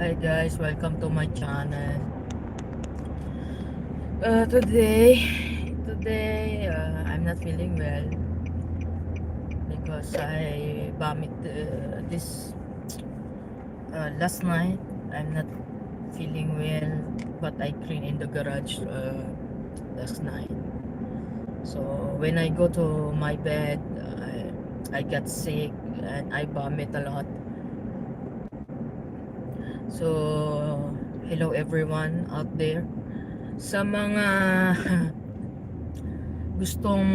Hi guys, welcome to my channel. Today I'm not feeling well because I vomit this last night. I'm not feeling well, but I clean in the garage last night. So when I go to my bed, I got sick and I vomit a lot. So hello everyone out there. Sa mga gustong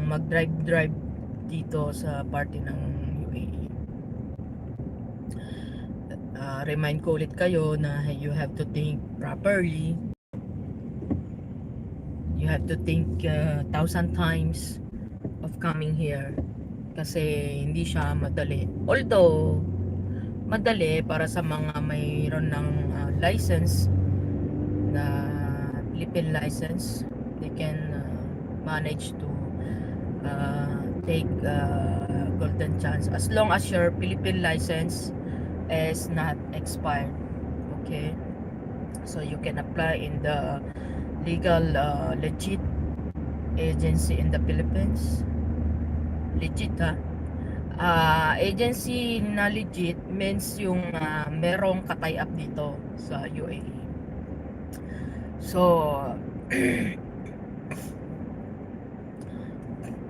mag-drive dito sa party ng UAE, remind ko ulit kayo na you have to think properly. You have to think 1,000 times of coming here kasi hindi siya madali. Although madali para sa mga mayroon ng license na Philippine license, they can manage to take golden chance as long as your Philippine license is not expired. Okay, so you can apply in the legal legit agency in the Philippines. Legit ha. Agency na legit means yung merong ka-tie-up dito sa UAE. So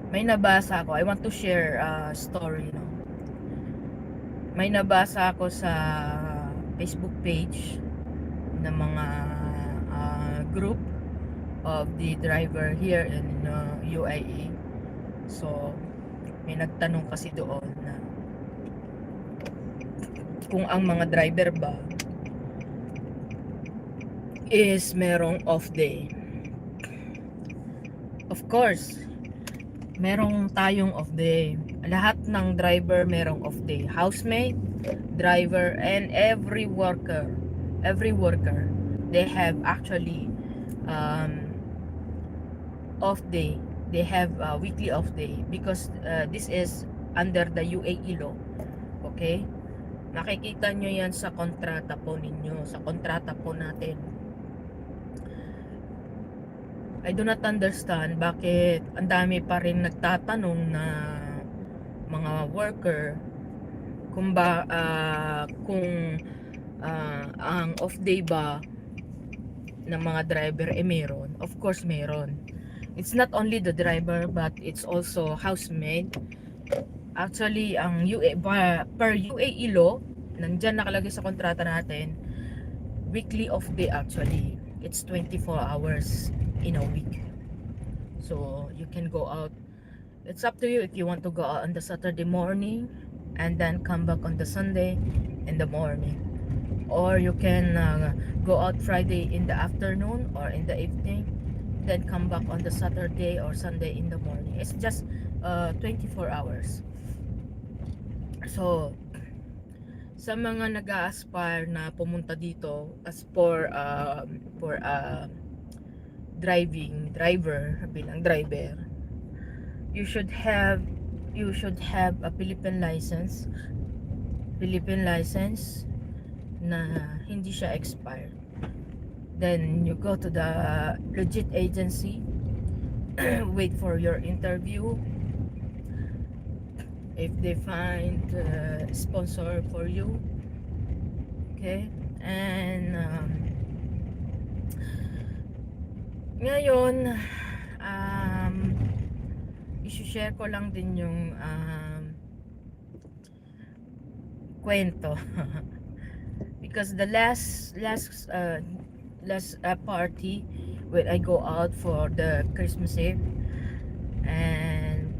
may nabasa ako. I want to share a story, no? May nabasa ako sa Facebook page ng mga group of the driver here in UAE. So may nagtanong kasi doon na kung ang mga driver ba is merong off day. Of course, merong tayong off day. Lahat ng driver merong off day. Housemate, driver, and every worker, they have actually off day. They have weekly off day because this is under the UAE law. Okay? Makikita nyo yan sa kontrata po ninyo, sa kontrata po natin. I do not understand bakit ang dami pa rin nagtatanong na mga worker kung ang off day ba ng mga driver meron. Of course meron. It's not only the driver but it's also housemate. Actually ang per UAE law, nandyan nakalagay sa kontrata natin, weekly off day actually. It's 24 hours in a week. So you can go out. It's up to you if you want to go out on the Saturday morning and then come back on the Sunday in the morning, or you can go out Friday in the afternoon or in the evening, then come back on the Saturday or Sunday in the morning. It's just 24 hours. So sa mga nag-a-aspire na pumunta dito as for bilang driver, you should have a Philippine license na hindi siya expired. Then you go to the legit agency, wait for your interview. If they find sponsor for you, okay, and ngayon i-share ko lang din yung kwento because the last party when I go out for the Christmas Eve, and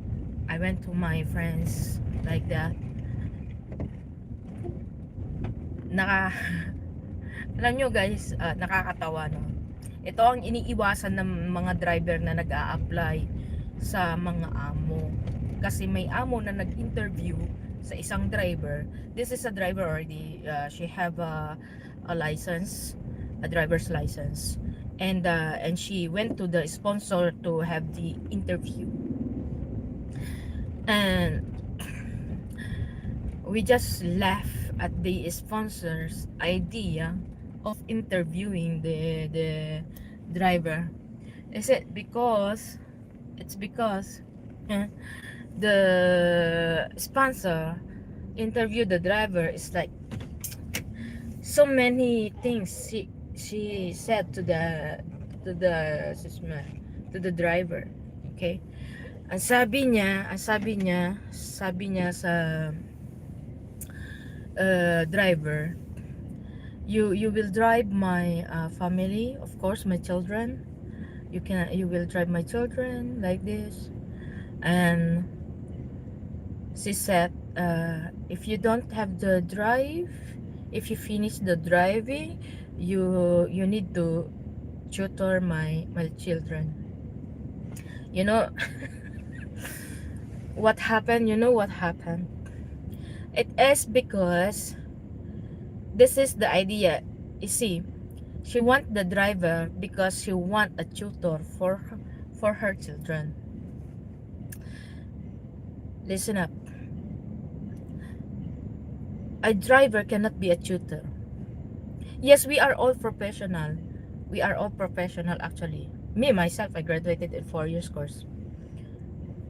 I went to my friends like that. Alam nyo guys, nakakatawa, no? Ito ang iniiwasan ng mga driver na nag-a-apply sa mga amo. Kasi may amo na nag-interview sa isang driver. This is a driver already. She have a license, a driver's license. And she went to the sponsor to have the interview. And we just laugh at the sponsor's idea of interviewing the driver. Is it because it's because eh, the sponsor interviewed the driver is like so many things she said to the to the driver. Okay, ang sabi niya sa driver, you will drive my family, of course my children. You will drive my children like this. And she said, if you don't have the drive, if you finish the driving, you need to tutor my children. You know what happened? You know what happened? It is because this is the idea. You see, she want the driver because she want a tutor for her children. Listen up. A driver cannot be a tutor. Yes, we are all professional. We are all professional actually. Me myself, I graduated in 4 years course.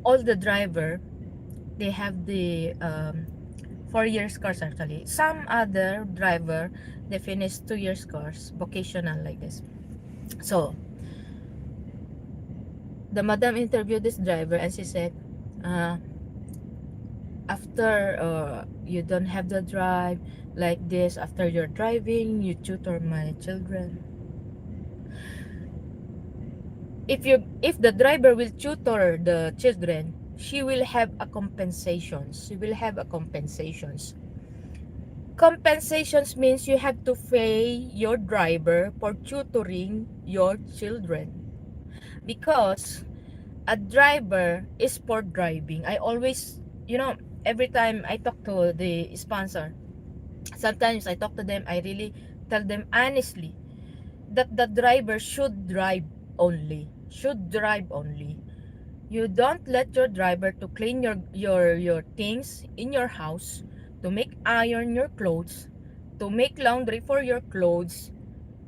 All the driver, they have the 4 years course actually. Some other driver, they finish 2 years course, vocational like this. So the madam interviewed this driver and she said, uh, after you don't have the drive like this, after you're driving, you tutor my children. If the driver will tutor the children, she will have a compensations. She will have a compensations. Compensations means you have to pay your driver for tutoring your children. Because a driver is for driving. I always, every time I talk to the sponsor, sometimes I talk to them, I really tell them honestly that the driver should drive only. Should drive only. You don't let your driver to clean your things in your house, to make iron your clothes, to make laundry for your clothes,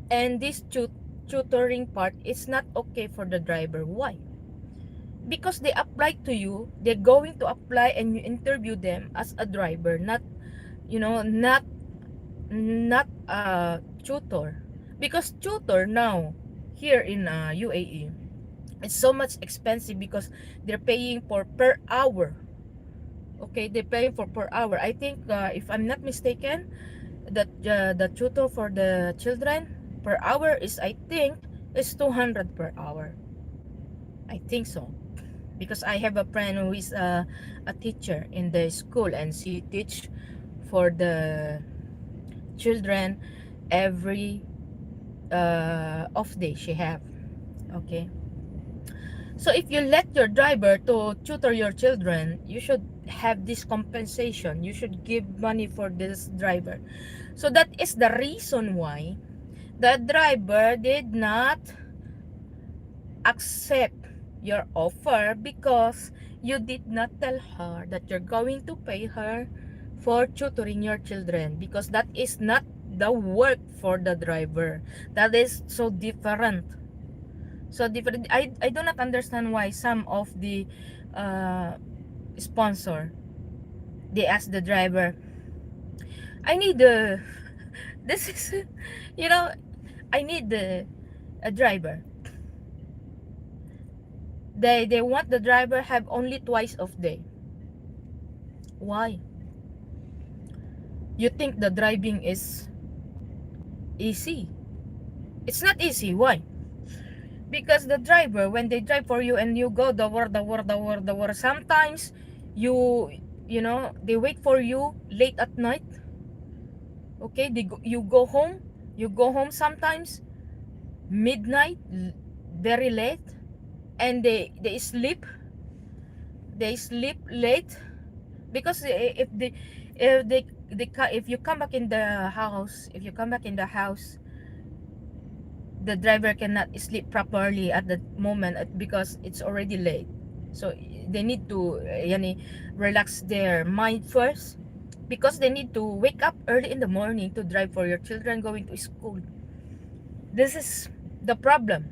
and this tutoring part is not okay for the driver. Why? Because they apply to you, they're going to apply and you interview them as a driver, not not a tutor. Because tutor now here in UAE, it's so much expensive because they're paying for per hour. Okay, they're paying for per hour. I think if I'm not mistaken, that the tutor for the children per hour is, I think, is 200 per hour. I think so, because I have a friend who is a teacher in the school and she teach for the children every off day she have. Okay, so if you let your driver to tutor your children, you should have this compensation. You should give money for this driver. So that is the reason why the driver did not accept your offer, because you did not tell her that you're going to pay her for tutoring your children, because that is not the work for the driver. That is so different. So different. I do not understand why some of the sponsor, they ask the driver, I need the this is I need a driver. They want the driver have only twice of day. Why? You think the driving is easy? It's not easy. Why? Because the driver, when they drive for you and you go the war, sometimes they wait for you late at night. Okay, you go home sometimes midnight, very late, and they sleep late, because if you come back in the house, the driver cannot sleep properly at the moment, because it's already late. So they need to relax their mind first, because they need to wake up early in the morning to drive for your children going to school. This is the problem.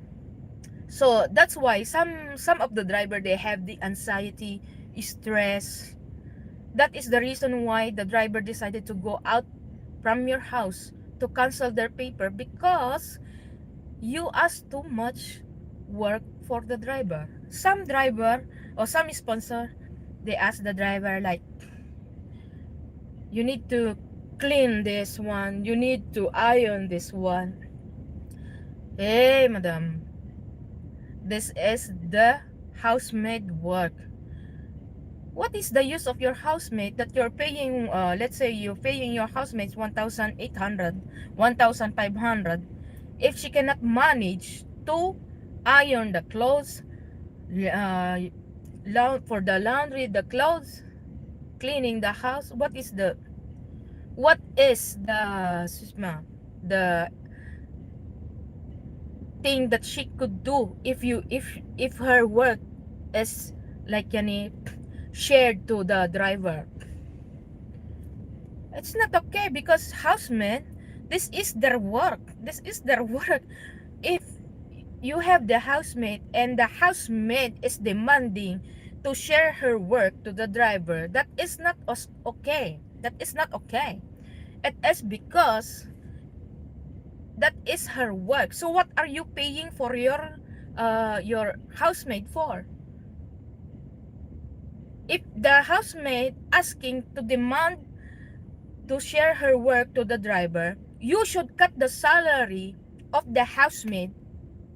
So that's why some of the driver, they have the anxiety, stress. That is the reason why the driver decided to go out from your house to cancel their paper, because you ask too much work for the driver. Some driver or some sponsor, they ask the driver like, you need to clean this one, you need to iron this one. Hey madam, this is the housemaid work. What is the use of your housemate that you're paying, let's say you're paying your housemates 1,800, 1,500, if she cannot manage to iron the clothes, uh, for the laundry, the clothes, cleaning the house? What is the thing that she could do if her work is like yani shared to the driver? It's not okay, because housemen, this is their work. This is their work. If you have the housemate and the housemate is demanding to share her work to the driver, that is not okay. That is not okay. It is because that is her work. So what are you paying for your housemate for? If the housemate asking to demand to share her work to the driver, you should cut the salary of the housemaid.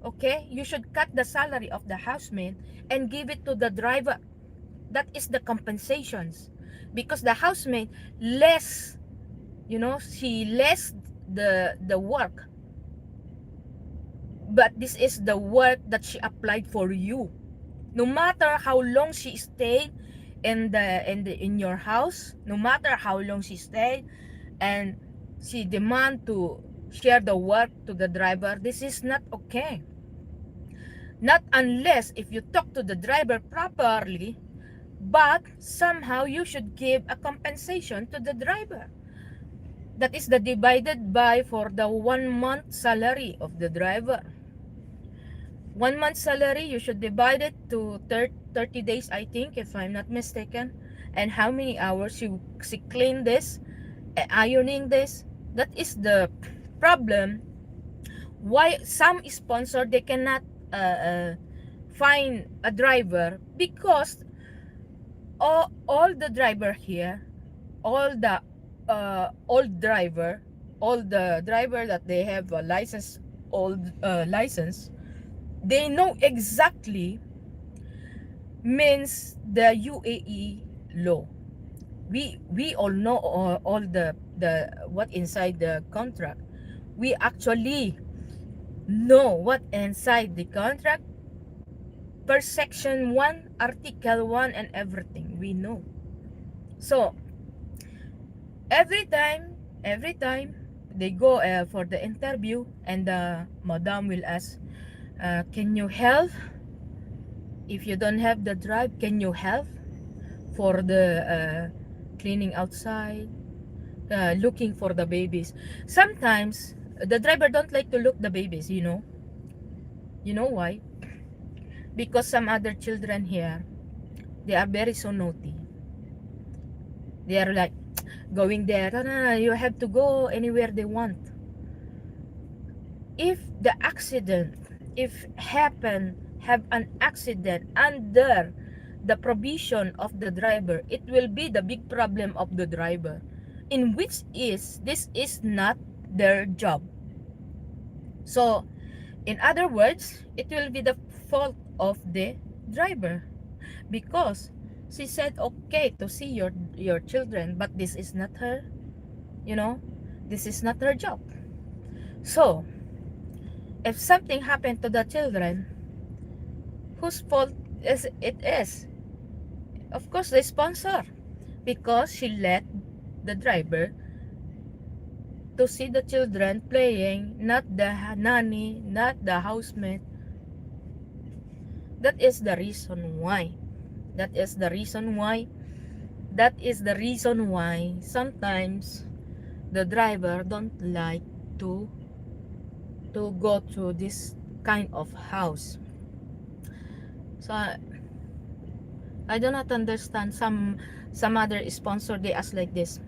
Okay, you should cut the salary of the housemaid and give it to the driver. That is the compensations, because the housemaid less, she less the work, but this is the work that she applied for you. No matter how long she stayed in your house, no matter how long she stayed, and she demand to share the work to the driver, this is not okay. Not unless if you talk to the driver properly, but somehow you should give a compensation to the driver. That is the divided by for the 1 month salary of the driver. 1 month salary, you should divide it to 30 days, I think, if I'm not mistaken. And how many hours she clean this, ironing this. That is the problem. Why some sponsor, they cannot find a driver, because all the driver here, all the driver that they have a license, license, they know exactly means the UAE law. We all know all the what inside the contract. We actually know what inside the contract per section 1, article 1, and everything we know. So every time they go for the interview, and the madam will ask, can you help? If you don't have the drive, can you help for the cleaning outside, looking for the babies? Sometimes the driver don't like to look the babies, you know why? Because some other children here, they are very so naughty. They are like going there, no, you have to go anywhere they want. If the accident, if have an accident under the provision of the driver, it will be the big problem of the driver, in which this is not their job. So in other words, it will be the fault of the driver, because she said okay to see your children, but this is not her, this is not her job. So if something happened to the children, whose fault is it? Is of course the sponsor, because she let the driver to see the children playing, not the nanny, not the housemate. That is the reason why That is the reason why sometimes the driver don't like to go to this kind of house. So I do not understand some other sponsor. They ask like this: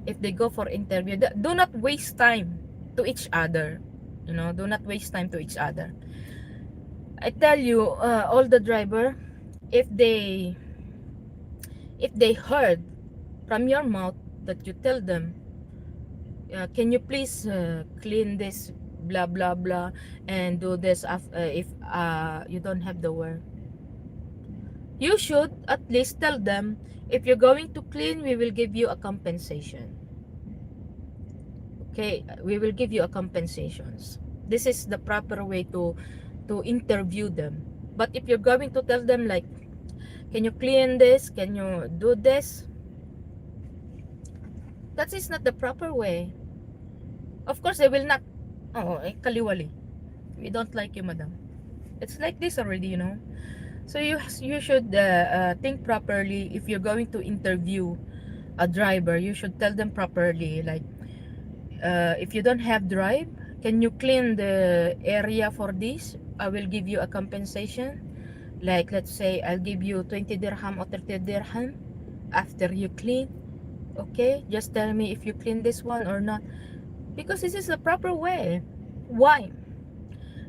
if they go for interview, do not waste time to each other. You know, do not waste time to each other. I tell you, all the driver, if they heard from your mouth that you tell them, can you please clean this, blah blah blah, and do this if you don't have the work, you should at least tell them, if you're going to clean, we will give you a compensation. Okay, we will give you a compensations. This is the proper way to interview them. But if you're going to tell them like, can you clean this, can you do this, that is not the proper way. Of course they will not. Oh, kaliwali, we don't like you, madam. It's like this already, you know. So you should think properly. If you're going to interview a driver, you should tell them properly, like, if you don't have drive, can you clean the area for this? I will give you a compensation. Like, let's say I'll give you 20 dirham or 30 dirham after you clean. Okay, just tell me if you clean this one or not, because this is the proper way. Why?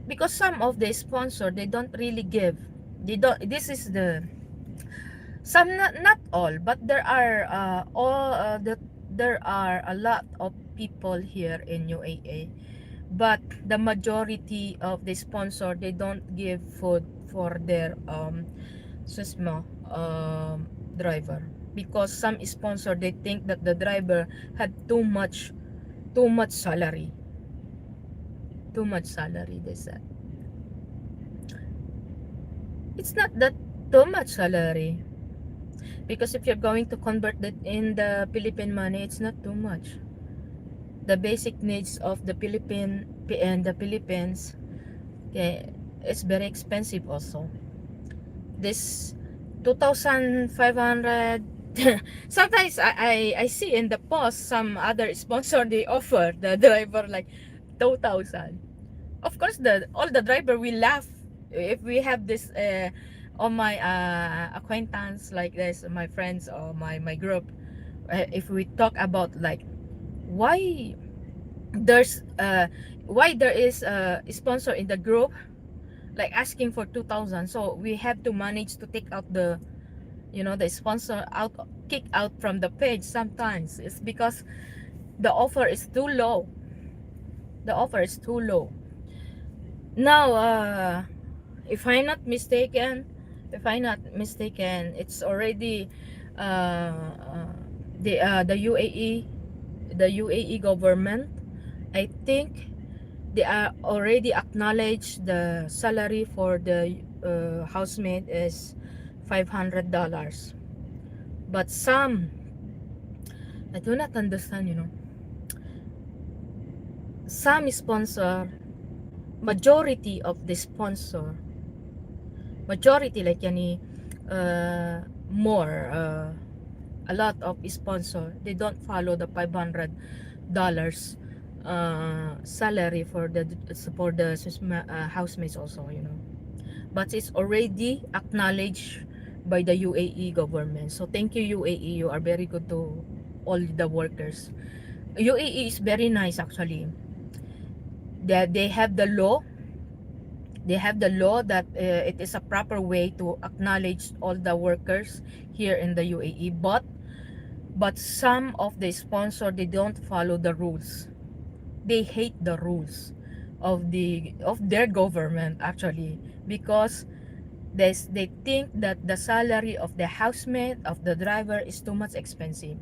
Because some of the sponsor, they don't really give. They don't. This is the some, not all, but there are there are a lot of people here in UAE, but the majority of the sponsor, they don't give food for their susmo driver, because some sponsor, they think that the driver had too much salary, they said. It's not that too much salary, because if you're going to convert that in the Philippine money, it's not too much. The basic needs of the Philippines, okay, it's very expensive also. This 2,500. Sometimes I see in the post some other sponsor, they offer the driver like 2,000. Of course, the all the driver will laugh if we have this on my acquaintance like this, my friends or my group. If we talk about like, why there's why there is a sponsor in the group like asking for 2,000, so we have to manage to take out the, you know, the sponsor out, kick out from the page. Sometimes it's because the offer is too low. The offer is too low. Now, if I'm not mistaken, it's already the UAE government, I think they are already acknowledged the salary for the housemaid is $500. But some, I do not understand, you know, some sponsor, majority of the sponsor, majority like yani, more a lot of sponsor, they don't follow the $500 salary for the housemates also, you know. But it's already acknowledged by the UAE government. So thank you, UAE. You are very good to all the workers. UAE is very nice actually. They have the law. They have the law that it is a proper way to acknowledge all the workers here in the UAE. But some of the sponsor, they don't follow the rules. They hate the rules of their government actually, because they think that the salary of the housemate, of the driver, is too much expensive.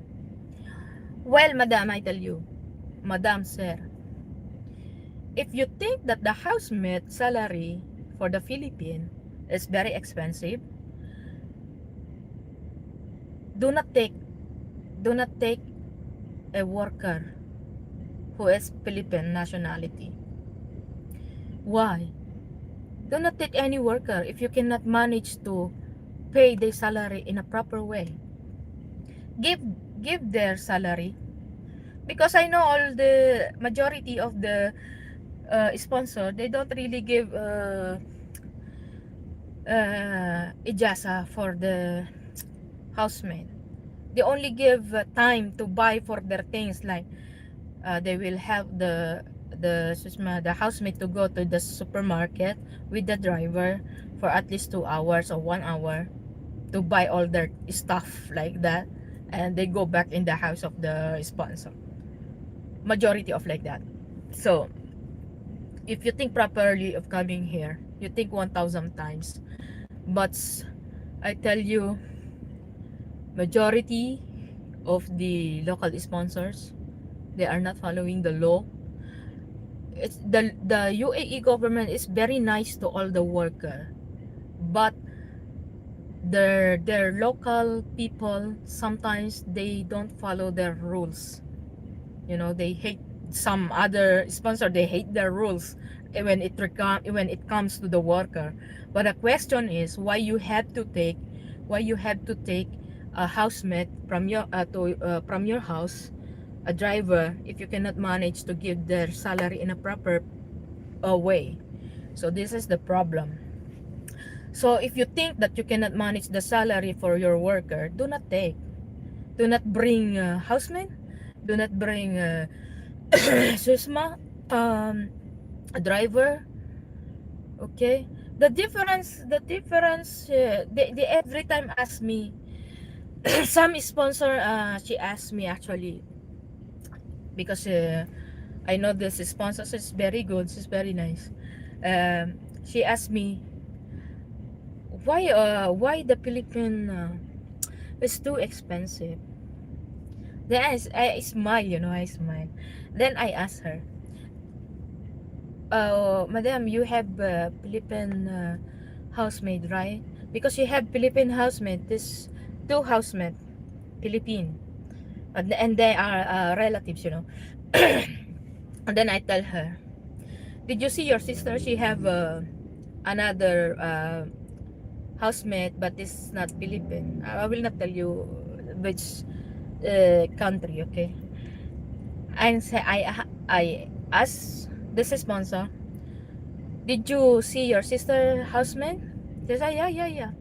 Well, madam, I tell you, madam, sir, if you think that the housemate salary for the Philippines is very expensive, do not take a worker who is Philippine nationality. Why? Do not take any worker if you cannot manage to pay their salary in a proper way. give give their salary, because I know all the majority of the sponsor, they don't really give ijasa for the housemate. They only give time to buy for their things, like they will have the housemate to go to the supermarket with the driver for at least 2 hours or 1 hour to buy all their stuff like that, and they go back in the house of the sponsor. Majority of like that. So if you think properly of coming here, you think 1,000 times. But I tell you, majority of the local sponsors, they are not following the law. It's the UAE government is very nice to all the worker, but their local people, sometimes they don't follow their rules. You know, they hate some other sponsor, they hate their rules when it comes to the worker. But the question is, why you have to take a housemate from your house, a driver, if you cannot manage to give their salary in a proper way. So this is the problem. So if you think that you cannot manage the salary for your worker, do not take, do not bring housemate, do not bring susma, a driver. Okay, the difference they every time ask me. Some sponsor, she asked me actually, because I know this sponsor is very good, she's very nice. She asked me, why the Philippine is too expensive. Then I smile, you know, I smile. Then I asked her, madam, you have Philippine housemaid, right? Because you have Philippine housemaid, this two housemaid, Philippine, and they are relatives, you know. And then I tell her, did you see your sister? She have another housemate, but this is not Philippine. I will not tell you which country, okay? And say I asked this sponsor, did you see your sister housemate? They say, yeah, yeah, yeah.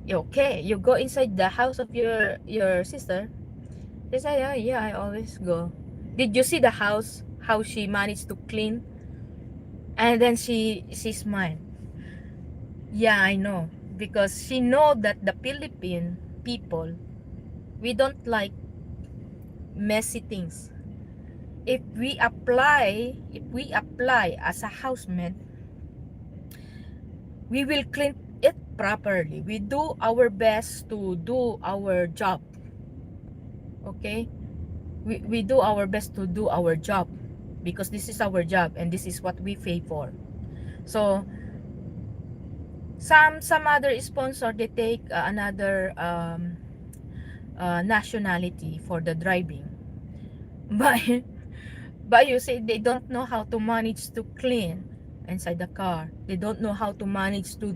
Okay, you go inside the house of your sister? They say, yeah, yeah, I always go. Did you see the house? How she managed to clean? And then she smiled. Yeah, I know, because she know that the Philippine people, we don't like messy things. If we apply as a housemate, we will clean it properly. We do our best to do our job. Okay, we do our best to do our job, because this is our job and this is what we pay for. So some other sponsor, they take another nationality for the driving. but but you say they don't know how to manage to clean inside the car. They don't know how to manage to,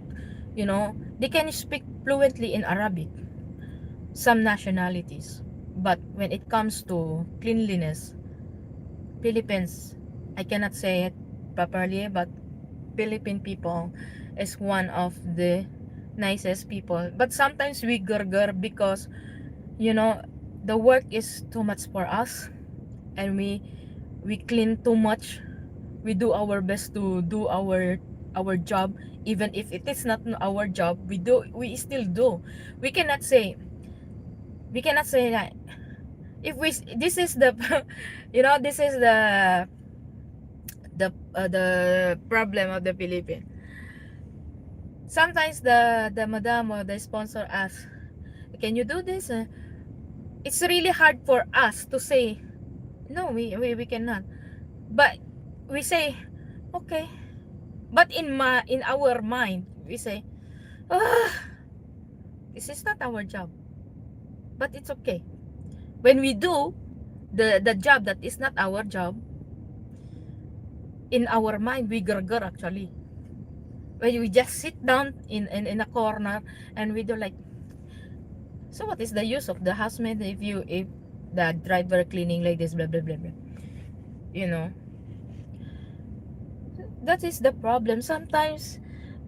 you know, they can speak fluently in Arabic, some nationalities, but when it comes to cleanliness, Philippines, I cannot say it properly, but Philippine people is one of the nicest people. But sometimes we gurgur because, you know, the work is too much for us, and we clean too much. We do our best to do our job, even if it is not our job. We still do. We cannot say, that if we this is the you know, this is the problem of the Philippines. Sometimes the madam or the sponsor asks, can you do this? It's really hard for us to say no, we cannot, but we say okay. But in our mind we say, ah, this is not our job, but it's okay. When we do the job that is not our job, in our mind we gurgur actually. When we just sit down in a corner and we do like, So what is the use of the housemaid if the driver cleaning like this, blah blah blah blah. You know, that is the problem. Sometimes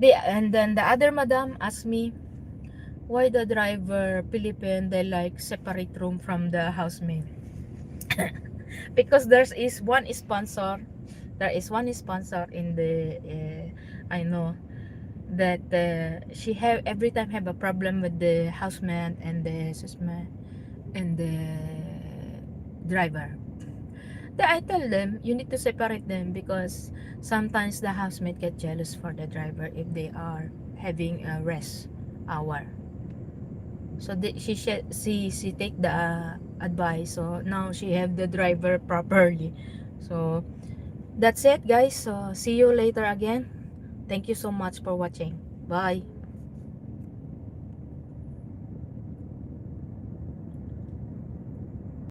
and then the other madam asked me why the driver Philippine they like separate room from the housemaid. Because there is one sponsor in the I know that she have every time have a problem with the houseman and the susman and the driver. Then I tell them you need to separate them because sometimes the housemate get jealous for the driver if they are having a rest hour. So she take the advice. So now she have the driver properly. So that's it guys. So see you later again. Thank you so much for watching. Bye.